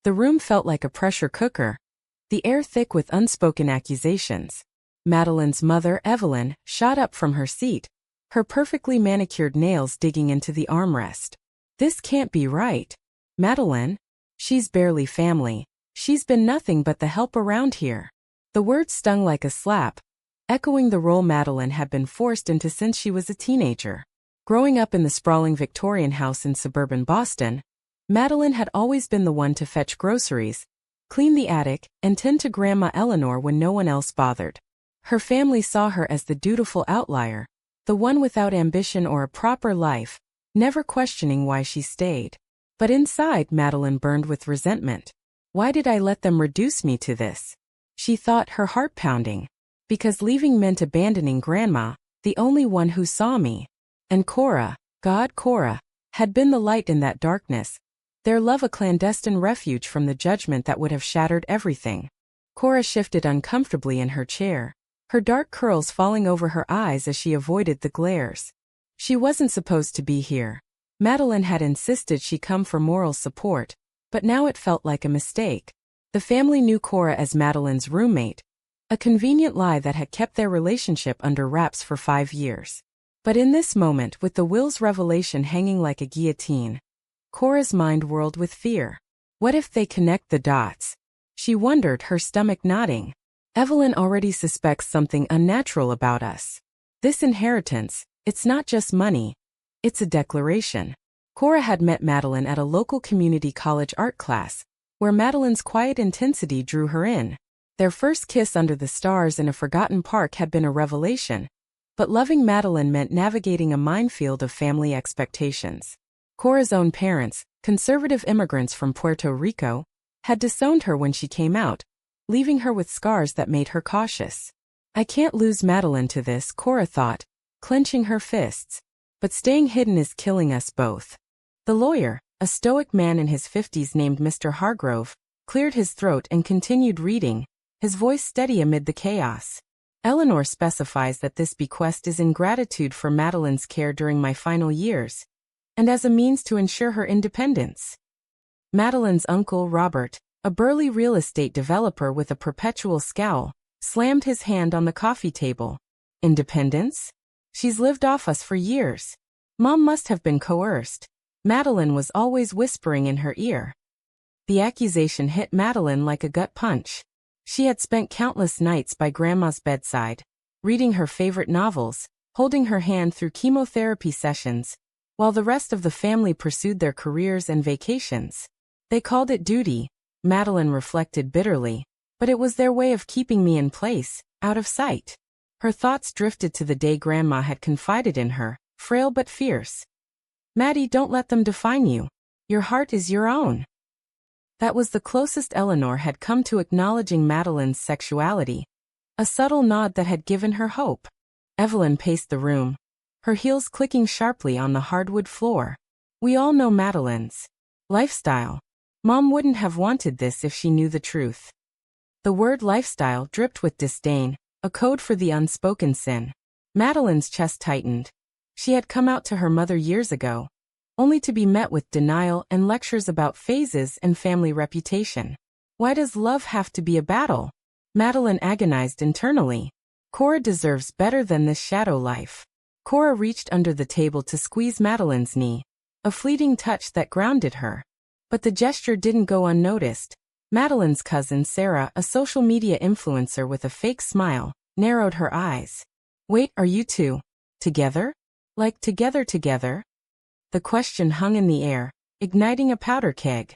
The room felt like a pressure cooker, the air thick with unspoken accusations. Madeline's mother, Evelyn, shot up from her seat, her perfectly manicured nails digging into the armrest. This can't be right. Madeline? She's barely family. She's been nothing but the help around here. The words stung like a slap, echoing the role Madeline had been forced into since she was a teenager. Growing up in the sprawling Victorian house in suburban Boston, Madeline had always been the one to fetch groceries, clean the attic, and tend to Grandma Eleanor when no one else bothered. Her family saw her as the dutiful outlier, the one without ambition or a proper life, never questioning why she stayed. But inside, Madeline burned with resentment. Why did I let them reduce me to this? She thought, her heart pounding. Because leaving meant abandoning Grandma, the only one who saw me. And Cora, God, Cora, had been the light in that darkness, their love a clandestine refuge from the judgment that would have shattered everything. Cora shifted uncomfortably in her chair, her dark curls falling over her eyes as she avoided the glares. She wasn't supposed to be here. Madeline had insisted she come for moral support, but now it felt like a mistake. The family knew Cora as Madeline's roommate, a convenient lie that had kept their relationship under wraps for 5 years. But in this moment, with the Will's revelation hanging like a guillotine, Cora's mind whirled with fear. What if they connect the dots? She wondered, her stomach knotting. Evelyn already suspects something unnatural about us. This inheritance, it's not just money. It's a declaration. Cora had met Madeline at a local community college art class, where Madeline's quiet intensity drew her in. Their first kiss under the stars in a forgotten park had been a revelation, but loving Madeline meant navigating a minefield of family expectations. Cora's own parents, conservative immigrants from Puerto Rico, had disowned her when she came out, leaving her with scars that made her cautious. I can't lose Madeline to this, Cora thought, clenching her fists. But staying hidden is killing us both. The lawyer, a stoic man in his 50s named Mr. Hargrove, cleared his throat and continued reading, his voice steady amid the chaos. Eleanor specifies that this bequest is in gratitude for Madeline's care during my final years, and as a means to ensure her independence. Madeline's uncle, Robert, a burly real estate developer with a perpetual scowl, slammed his hand on the coffee table. Independence? She's lived off us for years. Mom must have been coerced. Madeline was always whispering in her ear. The accusation hit Madeline like a gut punch. She had spent countless nights by Grandma's bedside, reading her favorite novels, holding her hand through chemotherapy sessions, while the rest of the family pursued their careers and vacations. They called it duty, Madeline reflected bitterly, but it was their way of keeping me in place, out of sight. Her thoughts drifted to the day Grandma had confided in her, frail but fierce. Maddie, don't let them define you. Your heart is your own. That was the closest Eleanor had come to acknowledging Madeline's sexuality, a subtle nod that had given her hope. Evelyn paced the room, her heels clicking sharply on the hardwood floor. We all know Madeline's lifestyle. Mom wouldn't have wanted this if she knew the truth. The word lifestyle dripped with disdain, a code for the unspoken sin. Madeline's chest tightened. She had come out to her mother years ago, only to be met with denial and lectures about phases and family reputation. Why does love have to be a battle? Madeline agonized internally. Cora deserves better than this shadow life. Cora reached under the table to squeeze Madeline's knee, a fleeting touch that grounded her. But the gesture didn't go unnoticed. Madeline's cousin Sarah, a social media influencer with a fake smile, narrowed her eyes. Wait, are you two together? Like together? The question hung in the air, igniting a powder keg.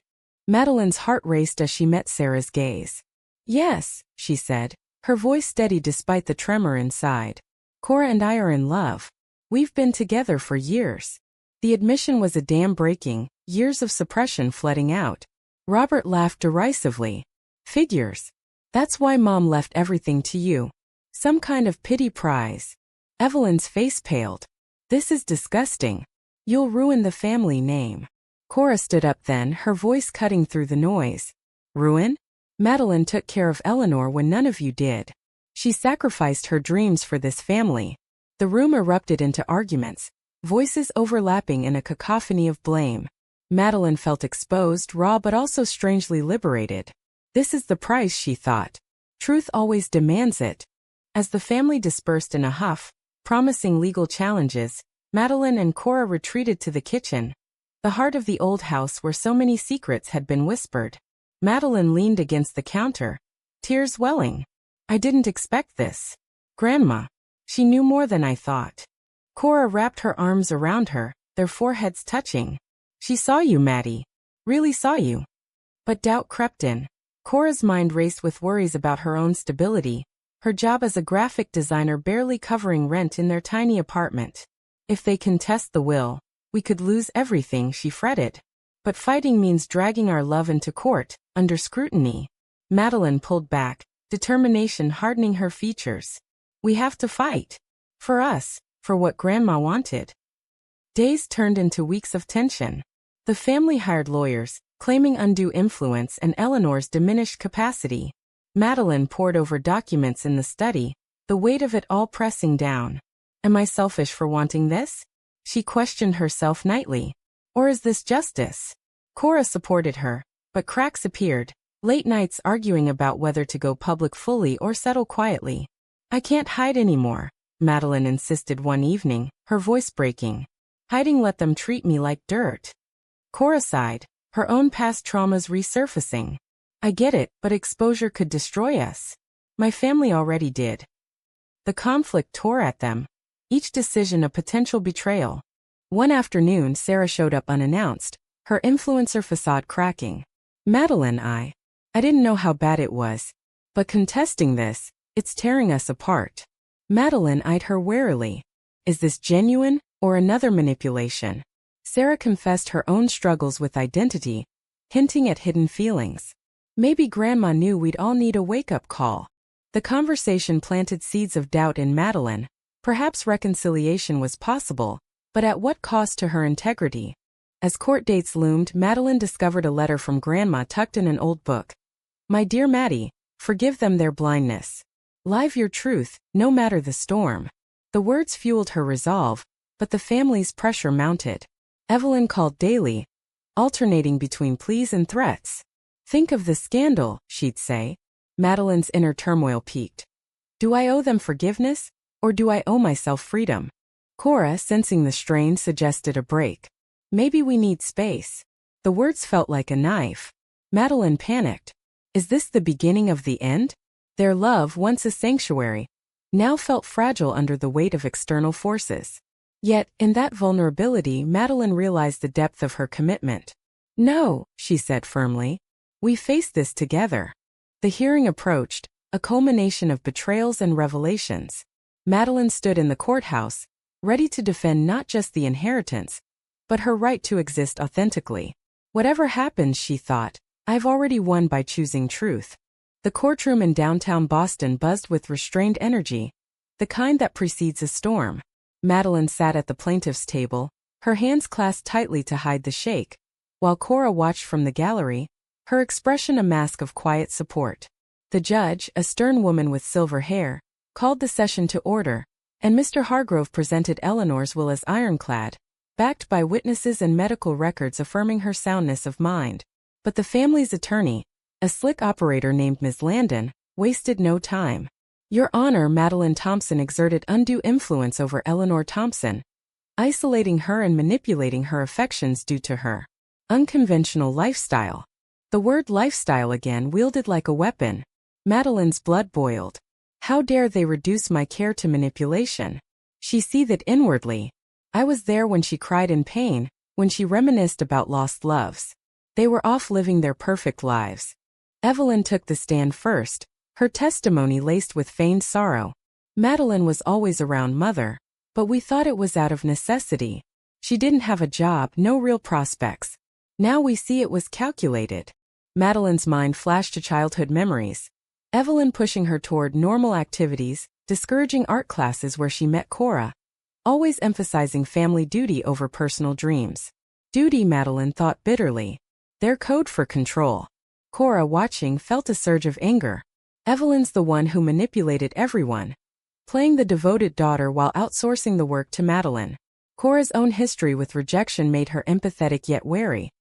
Madeline's heart raced as she met Sarah's gaze. Yes, she said, her voice steady despite the tremor inside. Cora and I are in love. We've been together for years. The admission was a dam breaking, years of suppression flooding out. Robert laughed derisively. Figures. That's why Mom left everything to you. Some kind of pity prize. Evelyn's face paled. This is disgusting. You'll ruin the family name. Cora stood up then, her voice cutting through the noise. Ruin? Madeline took care of Eleanor when none of you did. She sacrificed her dreams for this family. The room erupted into arguments, voices overlapping in a cacophony of blame. Madeline felt exposed, raw but also strangely liberated. This is the price, she thought. Truth always demands it. As the family dispersed in a huff, promising legal challenges, Madeline and Cora retreated to the kitchen, the heart of the old house where so many secrets had been whispered. Madeline leaned against the counter, tears welling. I didn't expect this. Grandma. She knew more than I thought. Cora wrapped her arms around her, their foreheads touching. She saw you, Maddie. Really saw you. But doubt crept in. Cora's mind raced with worries about her own stability, her job as a graphic designer barely covering rent in their tiny apartment. If they contest the will, we could lose everything, she fretted. But fighting means dragging our love into court, under scrutiny. Madeline pulled back, determination hardening her features. We have to fight. For us, for what Grandma wanted. Days turned into weeks of tension. The family hired lawyers, claiming undue influence and Eleanor's diminished capacity. Madeline pored over documents in the study, the weight of it all pressing down. Am I selfish for wanting this? She questioned herself nightly. Or is this justice? Cora supported her, but cracks appeared, late nights arguing about whether to go public fully or settle quietly. I can't hide anymore, Madeline insisted one evening, her voice breaking. Hiding let them treat me like dirt. Cora sighed, her own past traumas resurfacing. I get it, but exposure could destroy us. My family already did. The conflict tore at them, each decision a potential betrayal. One afternoon, Sarah showed up unannounced, her influencer facade cracking. Madeline, I didn't know how bad it was. But contesting this, it's tearing us apart. Madeline eyed her warily. Is this genuine, or another manipulation? Sarah confessed her own struggles with identity, hinting at hidden feelings. Maybe Grandma knew we'd all need a wake-up call. The conversation planted seeds of doubt in Madeline. Perhaps reconciliation was possible, but at what cost to her integrity? As court dates loomed, Madeline discovered a letter from Grandma tucked in an old book. My dear Maddie, forgive them their blindness. Live your truth, no matter the storm. The words fueled her resolve, but the family's pressure mounted. Evelyn called daily, alternating between pleas and threats. Think of the scandal, she'd say. Madeline's inner turmoil peaked. Do I owe them forgiveness, or do I owe myself freedom? Cora, sensing the strain, suggested a break. Maybe we need space. The words felt like a knife. Madeline panicked. Is this the beginning of the end? Their love, once a sanctuary, now felt fragile under the weight of external forces. Yet, in that vulnerability, Madeline realized the depth of her commitment. No, she said firmly. We face this together. The hearing approached, a culmination of betrayals and revelations. Madeline stood in the courthouse, ready to defend not just the inheritance, but her right to exist authentically. Whatever happens, she thought, I've already won by choosing truth. The courtroom in downtown Boston buzzed with restrained energy, the kind that precedes a storm. Madeline sat at the plaintiff's table, her hands clasped tightly to hide the shake, while Cora watched from the gallery, her expression a mask of quiet support. The judge, a stern woman with silver hair, called the session to order, and Mr. Hargrove presented Eleanor's will as ironclad, backed by witnesses and medical records affirming her soundness of mind. But the family's attorney, a slick operator named Ms. Landon, wasted no time. Your Honor, Madeline Thompson exerted undue influence over Eleanor Thompson, isolating her and manipulating her affections due to her unconventional lifestyle. The word lifestyle again wielded like a weapon. Madeline's blood boiled. How dare they reduce my care to manipulation? She seethed inwardly. I was there when she cried in pain, when she reminisced about lost loves. They were off living their perfect lives. Evelyn took the stand first, her testimony laced with feigned sorrow. Madeline was always around Mother, but we thought it was out of necessity. She didn't have a job, no real prospects. Now we see it was calculated. Madeline's mind flashed to childhood memories. Evelyn pushing her toward normal activities, discouraging art classes where she met Cora, always emphasizing family duty over personal dreams. Duty, Madeline thought bitterly. Their code for control. Cora, watching, felt a surge of anger. Evelyn's the one who manipulated everyone, playing the devoted daughter while outsourcing the work to Madeline. Cora's own history with rejection made her empathetic yet wary.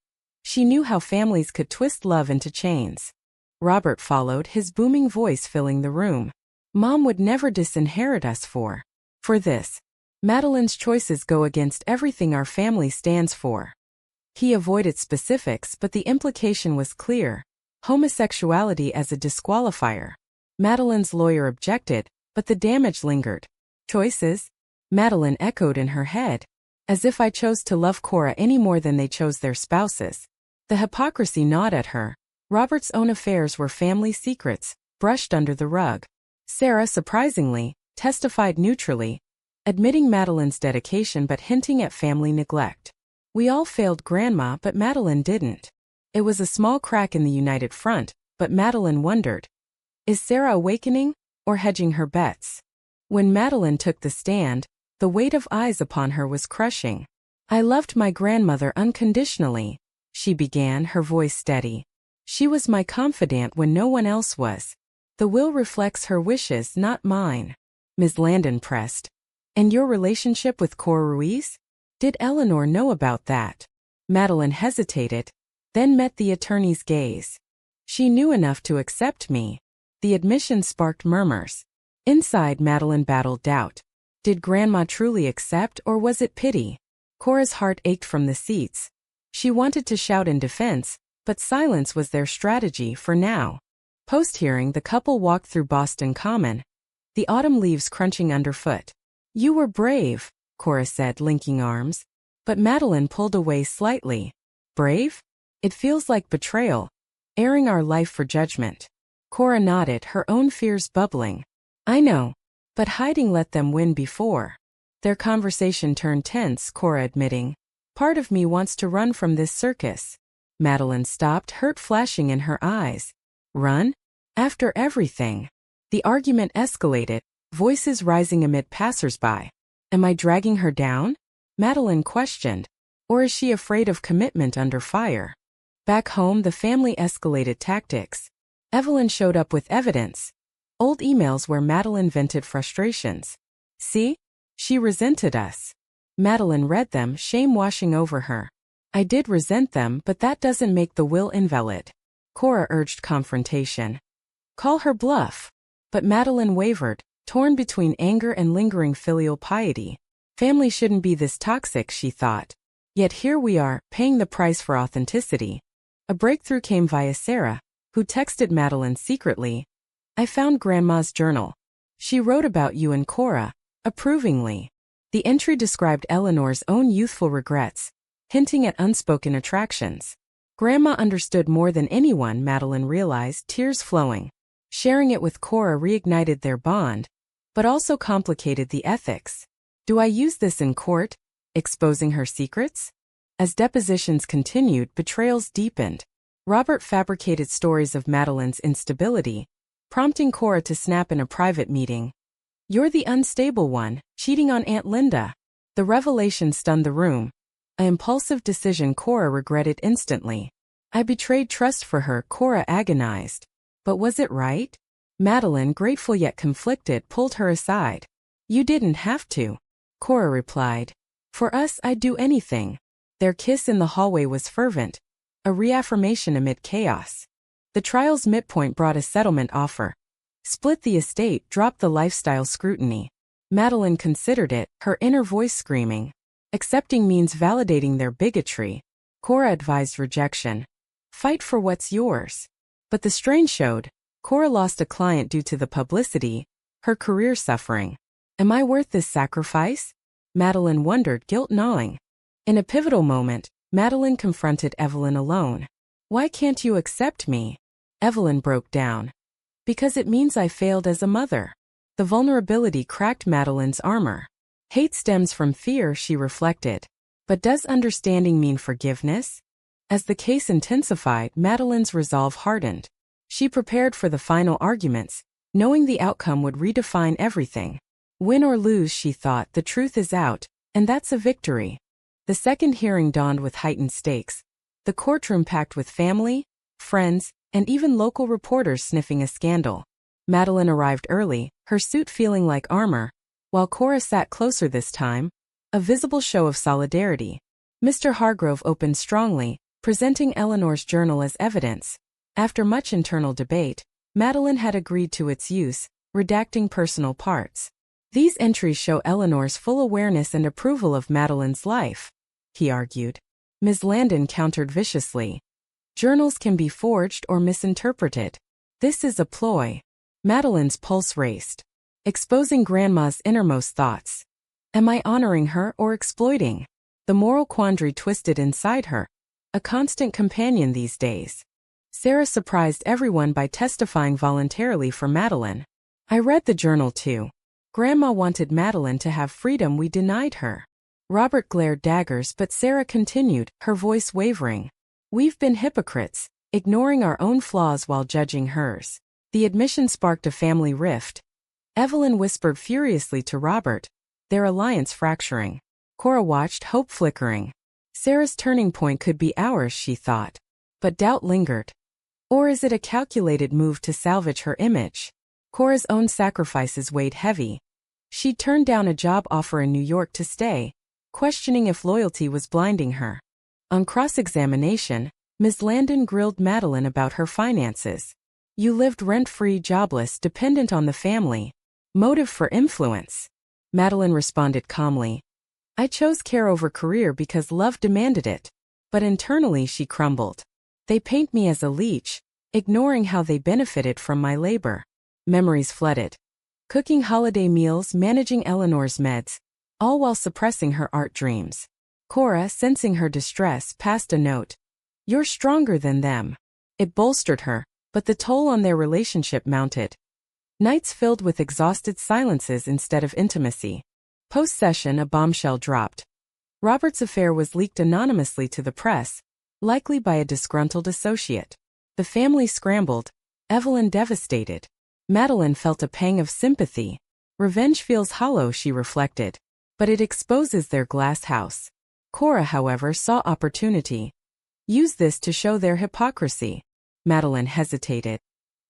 She knew how families could twist love into chains. Robert followed, his booming voice filling the room. Mom would never disinherit us for this. Madeline's choices go against everything our family stands for. He avoided specifics, but the implication was clear. Homosexuality as a disqualifier. Madeline's lawyer objected, but the damage lingered. Choices? Madeline echoed in her head. As if I chose to love Cora any more than they chose their spouses. The hypocrisy gnawed at her. Robert's own affairs were family secrets, brushed under the rug. Sarah, surprisingly, testified neutrally, admitting Madeline's dedication but hinting at family neglect. We all failed Grandma, but Madeline didn't. It was a small crack in the united front, but Madeline wondered. Is Sarah awakening, or hedging her bets? When Madeline took the stand, the weight of eyes upon her was crushing. I loved my grandmother unconditionally, she began, her voice steady. She was my confidant when no one else was. The will reflects her wishes, not mine. Ms. Landon pressed. And your relationship with Cora Ruiz? Did Eleanor know about that? Madeline hesitated, then met the attorney's gaze. She knew enough to accept me. The admission sparked murmurs. Inside, Madeline battled doubt. Did Grandma truly accept, or was it pity? Cora's heart ached from the seats. She wanted to shout in defense, but silence was their strategy for now. Post-hearing, the couple walked through Boston Common, the autumn leaves crunching underfoot. You were brave, Cora said, linking arms. But Madeline pulled away slightly. Brave? It feels like betrayal. Airing our life for judgment. Cora nodded, her own fears bubbling. I know. But hiding let them win before. Their conversation turned tense, Cora admitting. Part of me wants to run from this circus. Madeline stopped, hurt flashing in her eyes. Run? After everything. The argument escalated, voices rising amid passers-by. Am I dragging her down? Madeline questioned. Or is she afraid of commitment under fire? Back home, the family escalated tactics. Evelyn showed up with evidence. Old emails where Madeline vented frustrations. See? She resented us. Madeline read them, shame washing over her. I did resent them, but that doesn't make the will invalid. Cora urged confrontation. Call her bluff. But Madeline wavered, torn between anger and lingering filial piety. Family shouldn't be this toxic, she thought. Yet here we are, paying the price for authenticity. A breakthrough came via Sarah, who texted Madeline secretly. I found Grandma's journal. She wrote about you and Cora, approvingly. The entry described Eleanor's own youthful regrets, hinting at unspoken attractions. Grandma understood more than anyone, Madeline realized, tears flowing. Sharing it with Cora reignited their bond, but also complicated the ethics. Do I use this in court, exposing her secrets? As depositions continued, betrayals deepened. Robert fabricated stories of Madeline's instability, prompting Cora to snap in a private meeting. You're the unstable one, cheating on Aunt Linda. The revelation stunned the room. An impulsive decision Cora regretted instantly. I betrayed trust for her, Cora agonized. But was it right? Madeline, grateful yet conflicted, pulled her aside. You didn't have to. Cora replied. For us, I'd do anything. Their kiss in the hallway was fervent, a reaffirmation amid chaos. The trial's midpoint brought a settlement offer. Split the estate, drop the lifestyle scrutiny. Madeline considered it, her inner voice screaming. Accepting means validating their bigotry. Cora advised rejection. Fight for what's yours. But the strain showed. Cora lost a client due to the publicity, her career suffering. Am I worth this sacrifice? Madeline wondered, guilt gnawing. In a pivotal moment, Madeline confronted Evelyn alone. Why can't you accept me? Evelyn broke down. Because it means I failed as a mother. The vulnerability cracked Madeline's armor. Hate stems from fear, she reflected. But does understanding mean forgiveness? As the case intensified, Madeline's resolve hardened. She prepared for the final arguments, knowing the outcome would redefine everything. Win or lose, she thought, the truth is out, and that's a victory. The second hearing dawned with heightened stakes. The courtroom packed with family, friends, and even local reporters sniffing a scandal. Madeline arrived early, her suit feeling like armor, while Cora sat closer this time, a visible show of solidarity. Mr. Hargrove opened strongly, presenting Eleanor's journal as evidence. After much internal debate, Madeline had agreed to its use, redacting personal parts. These entries show Eleanor's full awareness and approval of Madeline's life, he argued. Ms. Landon countered viciously. Journals can be forged or misinterpreted. This is a ploy. Madeline's pulse raced, exposing Grandma's innermost thoughts. Am I honoring her or exploiting? The moral quandary twisted inside her, a constant companion these days. Sarah surprised everyone by testifying voluntarily for Madeline. I read the journal too. Grandma wanted Madeline to have freedom we denied her. Robert glared daggers, but Sarah continued, her voice wavering. We've been hypocrites, ignoring our own flaws while judging hers. The admission sparked a family rift. Evelyn whispered furiously to Robert, their alliance fracturing. Cora watched, hope flickering. Sarah's turning point could be ours, she thought. But doubt lingered. Or is it a calculated move to salvage her image? Cora's own sacrifices weighed heavy. She turned down a job offer in New York to stay, questioning if loyalty was blinding her. On cross-examination, Ms. Landon grilled Madeline about her finances. You lived rent-free, jobless, dependent on the family. Motive for influence. Madeline responded calmly. I chose care over career because love demanded it. But internally she crumbled. They paint me as a leech, ignoring how they benefited from my labor. Memories flooded. Cooking holiday meals, managing Eleanor's meds, all while suppressing her art dreams. Cora, sensing her distress, passed a note. You're stronger than them. It bolstered her, but the toll on their relationship mounted. Nights filled with exhausted silences instead of intimacy. Post-session, a bombshell dropped. Robert's affair was leaked anonymously to the press, likely by a disgruntled associate. The family scrambled, Evelyn devastated. Madeline felt a pang of sympathy. Revenge feels hollow, she reflected. But it exposes their glass house. Cora, however, saw opportunity. Use this to show their hypocrisy. Madeline hesitated.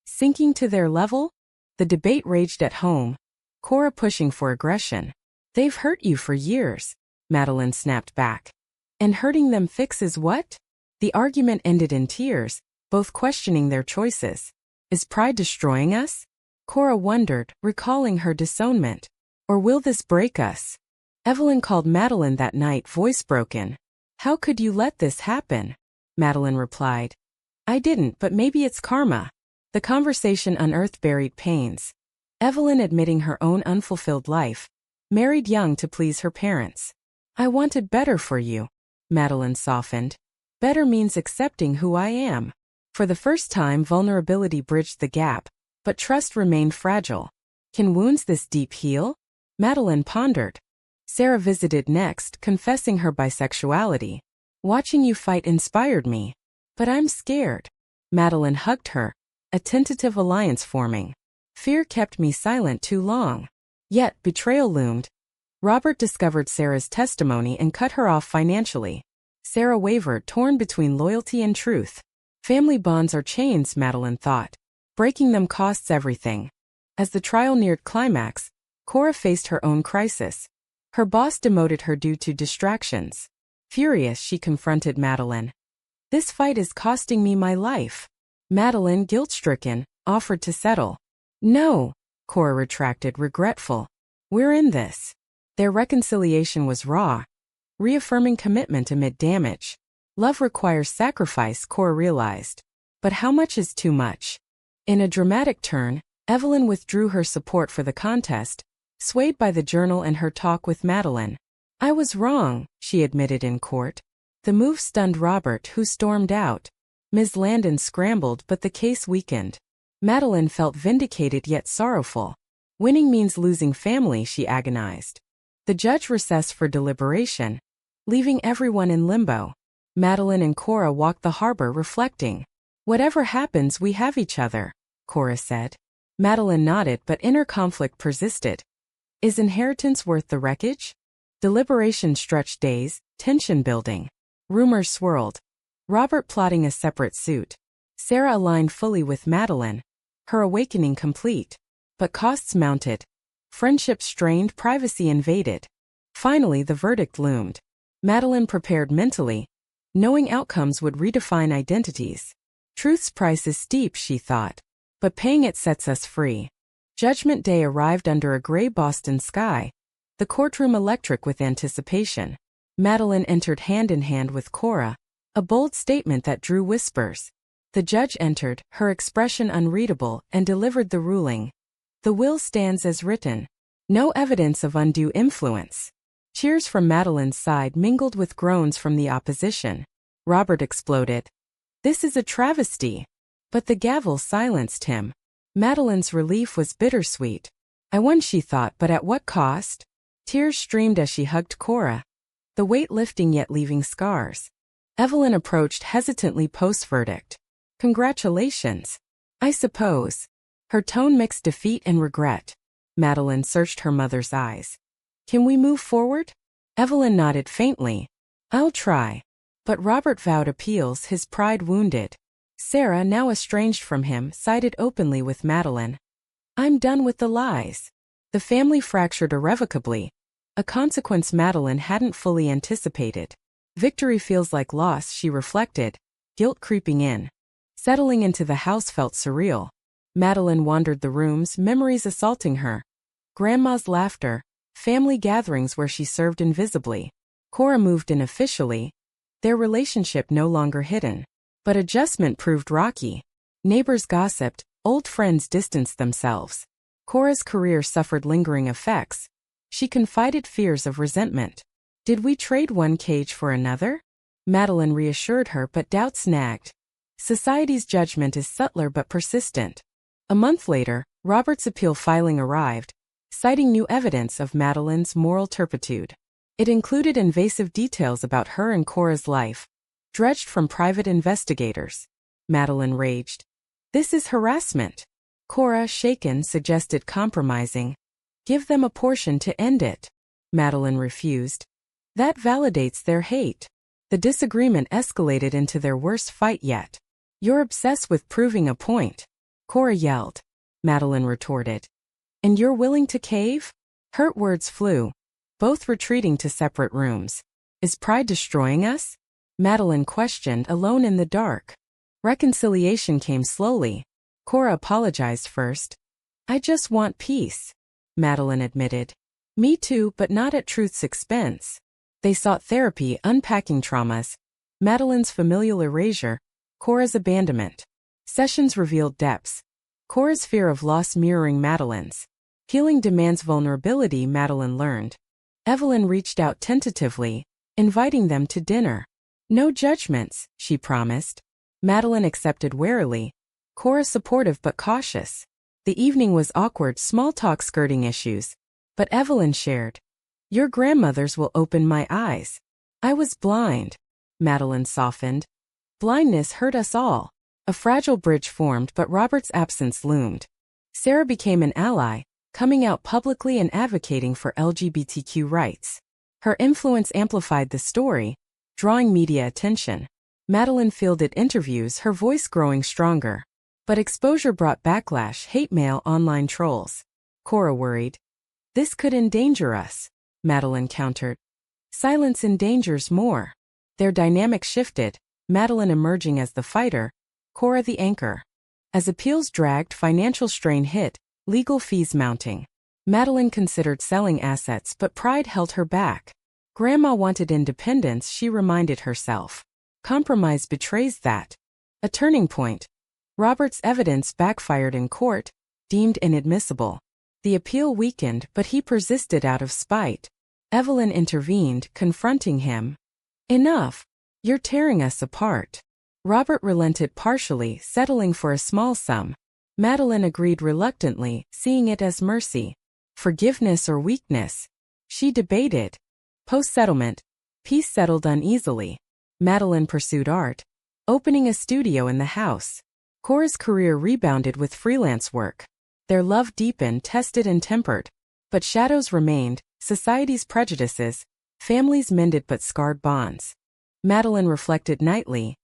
Sinking to their level? The debate raged at home. Cora pushing for aggression. They've hurt you for years, Madeline snapped back. And hurting them fixes what? The argument ended in tears, both questioning their choices. Is pride destroying us? Cora wondered, recalling her disownment. Or will this break us? Evelyn called Madeline that night, voice broken. How could you let this happen? Madeline replied. I didn't, but maybe it's karma. The conversation unearthed buried pains. Evelyn admitting her own unfulfilled life. Married young to please her parents. I wanted better for you. Madeline softened. Better means accepting who I am. For the first time, vulnerability bridged the gap, but trust remained fragile. Can wounds this deep heal? Madeline pondered. Sarah visited next, confessing her bisexuality. Watching you fight inspired me. But I'm scared. Madeline hugged her, a tentative alliance forming. Fear kept me silent too long. Yet, betrayal loomed. Robert discovered Sarah's testimony and cut her off financially. Sarah wavered, torn between loyalty and truth. Family bonds are chains, Madeline thought. Breaking them costs everything. As the trial neared climax, Cora faced her own crisis. Her boss demoted her due to distractions. Furious, she confronted Madeline. This fight is costing me my life. Madeline, guilt-stricken, offered to settle. No, Cora retracted, regretful. We're in this. Their reconciliation was raw, reaffirming commitment amid damage. Love requires sacrifice, Cora realized. But how much is too much? In a dramatic turn, Evelyn withdrew her support for the contest, swayed by the journal and her talk with Madeline. I was wrong, she admitted in court. The move stunned Robert, who stormed out. Ms. Landon scrambled, but the case weakened. Madeline felt vindicated yet sorrowful. Winning means losing family, she agonized. The judge recessed for deliberation, leaving everyone in limbo. Madeline and Cora walked the harbor, reflecting. Whatever happens, we have each other, Cora said. Madeline nodded, but inner conflict persisted. Is inheritance worth the wreckage? Deliberation stretched days, tension building. Rumors swirled. Robert plotting a separate suit. Sarah aligned fully with Madeline, her awakening complete. But costs mounted. Friendship strained, privacy invaded. Finally, the verdict loomed. Madeline prepared mentally, Knowing outcomes would redefine identities. Truth's price is steep, she thought, but paying it sets us free. Judgment Day arrived under a gray Boston sky, the courtroom electric with anticipation. Madeline entered hand in hand with Cora, a bold statement that drew whispers. The judge entered, her expression unreadable, and delivered the ruling. The will stands as written. No evidence of undue influence. Cheers from Madeline's side mingled with groans from the opposition. Robert exploded. This is a travesty. But the gavel silenced him. Madeline's relief was bittersweet. I won, she thought, but at what cost? Tears streamed as she hugged Cora, the weight lifting yet leaving scars. Evelyn approached hesitantly post-verdict. Congratulations. I suppose. Her tone mixed defeat and regret. Madeline searched her mother's eyes. Can we move forward? Evelyn nodded faintly. I'll try. But Robert vowed appeals, his pride wounded. Sarah, now estranged from him, sided openly with Madeline. I'm done with the lies. The family fractured irrevocably, a consequence Madeline hadn't fully anticipated. Victory feels like loss, she reflected, guilt creeping in. Settling into the house felt surreal. Madeline wandered the rooms, memories assaulting her. Grandma's laughter, family gatherings where she served invisibly. Cora moved in officially, their relationship no longer hidden. But adjustment proved rocky. Neighbors gossiped, old friends distanced themselves. Cora's career suffered lingering effects. She confided fears of resentment. Did we trade one cage for another? Madeline reassured her, but doubts nagged. Society's judgment is subtler but persistent. A month later, Robert's appeal filing arrived, citing new evidence of Madeline's moral turpitude. It included invasive details about her and Cora's life, dredged from private investigators. Madeline raged. This is harassment. Cora, shaken, suggested compromising. Give them a portion to end it. Madeline refused. That validates their hate. The disagreement escalated into their worst fight yet. You're obsessed with proving a point. Cora yelled. Madeline retorted. And you're willing to cave? Hurt words flew, both retreating to separate rooms. Is pride destroying us? Madeline questioned, alone in the dark. Reconciliation came slowly. Cora apologized first. I just want peace, Madeline admitted. Me too, but not at truth's expense. They sought therapy, unpacking traumas. Madeline's familial erasure, Cora's abandonment. Sessions revealed depths. Cora's fear of loss mirroring Madeline's. Healing demands vulnerability, Madeline learned. Evelyn reached out tentatively, inviting them to dinner. No judgments, she promised. Madeline accepted warily. Cora supportive but cautious. The evening was awkward, small talk skirting issues. But Evelyn shared. Your grandmothers will open my eyes. I was blind. Madeline softened. Blindness hurt us all. A fragile bridge formed, but Robert's absence loomed. Sarah became an ally, coming out publicly and advocating for LGBTQ rights. Her influence amplified the story, drawing media attention. Madeline fielded interviews, her voice growing stronger. But exposure brought backlash, hate mail, online trolls. Cora worried. This could endanger us, Madeline countered. Silence endangers more. Their dynamic shifted, Madeline emerging as the fighter, Cora the anchor. As appeals dragged, financial strain hit, legal fees mounting. Madeline considered selling assets, but pride held her back. Grandma wanted independence, she reminded herself. Compromise betrays that. A turning point. Robert's evidence backfired in court, deemed inadmissible. The appeal weakened, but he persisted out of spite. Evelyn intervened, confronting him. Enough. You're tearing us apart. Robert relented partially, settling for a small sum. Madeline agreed reluctantly, seeing it as mercy. Forgiveness or weakness? She debated. Post-settlement, peace settled uneasily. Madeline pursued art, opening a studio in the house. Cora's career rebounded with freelance work. Their love deepened, tested and tempered. But shadows remained, society's prejudices, families mended but scarred bonds. Madeline reflected nightly.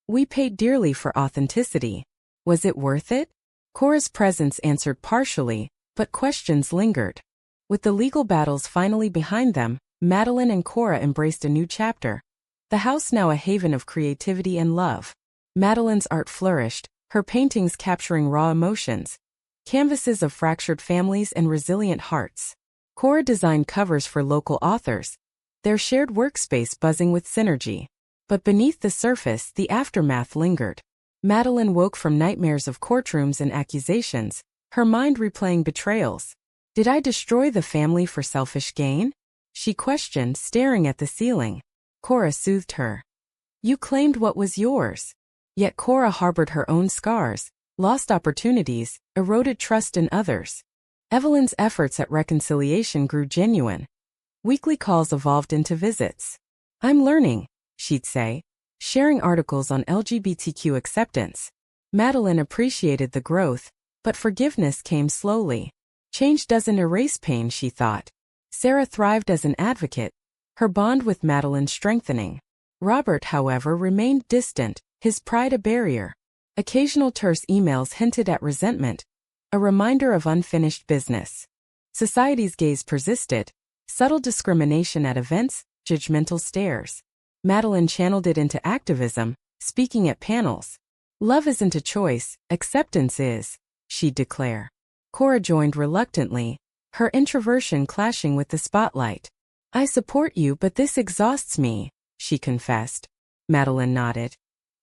We paid dearly for authenticity. Was it worth it? Cora's presence answered partially, but questions lingered. With the legal battles finally behind them, Madeline and Cora embraced a new chapter. the house now a haven of creativity and love. Madeline's art flourished, her paintings capturing raw emotions, canvases of fractured families and resilient hearts. Cora designed covers for local authors, their shared workspace buzzing with synergy. But beneath the surface, the aftermath lingered. Madeline woke from nightmares of courtrooms and accusations, her mind replaying betrayals. Did I destroy the family for selfish gain? She questioned, staring at the ceiling. Cora soothed her. You claimed what was yours. Yet Cora harbored her own scars, lost opportunities, eroded trust in others. Evelyn's efforts at reconciliation grew genuine. Weekly calls evolved into visits. I'm learning, she'd say, sharing articles on LGBTQ acceptance. Madeline appreciated the growth, but forgiveness came slowly. Change doesn't erase pain, she thought. Sarah thrived as an advocate, her bond with Madeline strengthening. Robert, however, remained distant, his pride a barrier. Occasional terse emails hinted at resentment, a reminder of unfinished business. Society's gaze persisted, subtle discrimination at events, judgmental stares. Madeline channeled it into activism, speaking at panels. Love isn't a choice, acceptance is, she'd declare. Cora joined reluctantly, her introversion clashing with the spotlight. I support you, but this exhausts me, she confessed. Madeline nodded.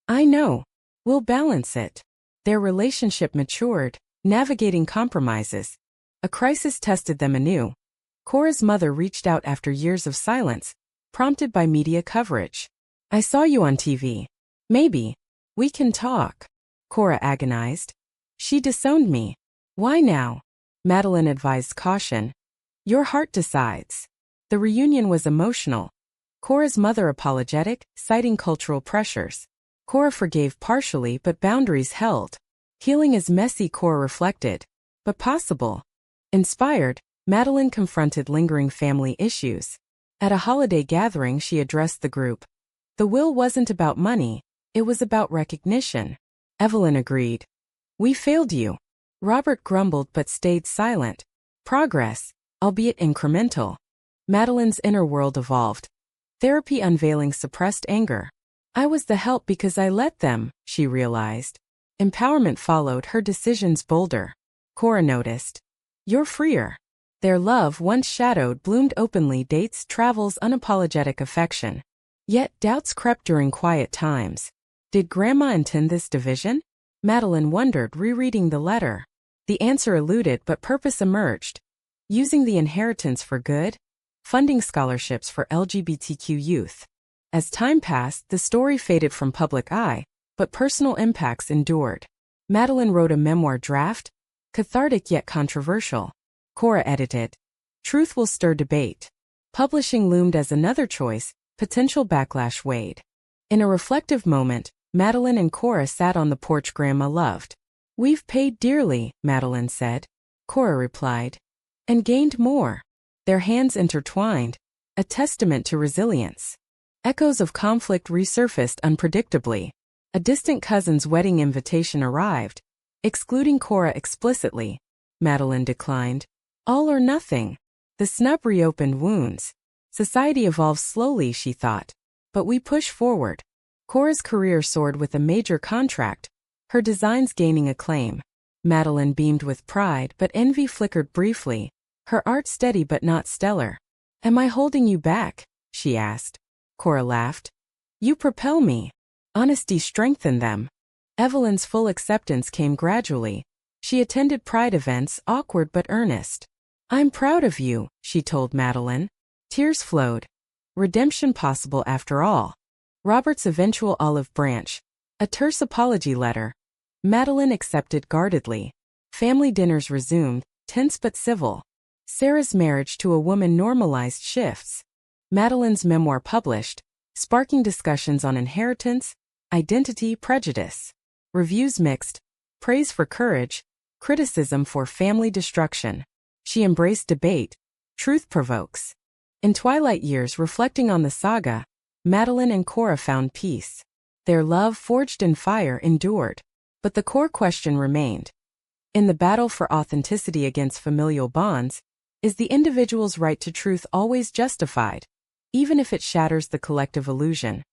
I know. We'll balance it. Their relationship matured, navigating compromises. A crisis tested them anew. Cora's mother reached out after years of silence, prompted by media coverage. I saw you on TV. Maybe we can talk. Cora agonized. She disowned me. Why now? Madeline advised caution. Your heart decides. The reunion was emotional. Cora's mother apologetic, citing cultural pressures. Cora forgave partially, but boundaries held. Healing is messy, Cora reflected, but possible. Inspired, Madeline confronted lingering family issues. At a holiday gathering, she addressed the group. The will wasn't about money, it was about recognition. Evelyn agreed. We failed you. Robert grumbled but stayed silent. Progress, albeit incremental. Madeline's inner world evolved. Therapy unveiling suppressed anger. I was the help because I let them, she realized. Empowerment followed, her decisions bolder. Cora noticed. You're freer. Their love, once shadowed, bloomed openly, dates, travels, unapologetic affection. Yet doubts crept during quiet times. Did Grandma intend this division? Madeline wondered, rereading the letter. The answer eluded, but purpose emerged. Using the inheritance for good, funding scholarships for LGBTQ youth. As time passed, the story faded from public eye, but personal impacts endured. Madeline wrote a memoir draft, cathartic yet controversial. Cora edited. Truth will stir debate. Publishing loomed as another choice, potential backlash weighed. In a reflective moment, Madeline and Cora sat on the porch Grandma loved. We've paid dearly, Madeline said. Cora replied. And gained more. Their hands intertwined, a testament to resilience. Echoes of conflict resurfaced unpredictably. A distant cousin's wedding invitation arrived, excluding Cora explicitly. Madeline declined. All or nothing. The snub reopened wounds. Society evolves slowly, she thought. But we push forward. Cora's career soared with a major contract, her designs gaining acclaim. Madeline beamed with pride, but envy flickered briefly, her art steady but not stellar. Am I holding you back? She asked. Cora laughed. You propel me. Honesty strengthened them. Evelyn's full acceptance came gradually. She attended pride events, awkward but earnest. I'm proud of you, she told Madeline. Tears flowed. Redemption possible after all. Robert's eventual olive branch. A terse apology letter. Madeline accepted guardedly. Family dinners resumed, tense but civil. Sarah's marriage to a woman normalized shifts. Madeline's memoir published, sparking discussions on inheritance, identity, prejudice. Reviews mixed, praise for courage, criticism for family destruction. She embraced debate, truth provokes. In twilight years, reflecting on the saga, Madeline and Cora found peace. Their love, forged in fire, endured. But the core question remained. In the battle for authenticity against familial bonds, is the individual's right to truth always justified, even if it shatters the collective illusion?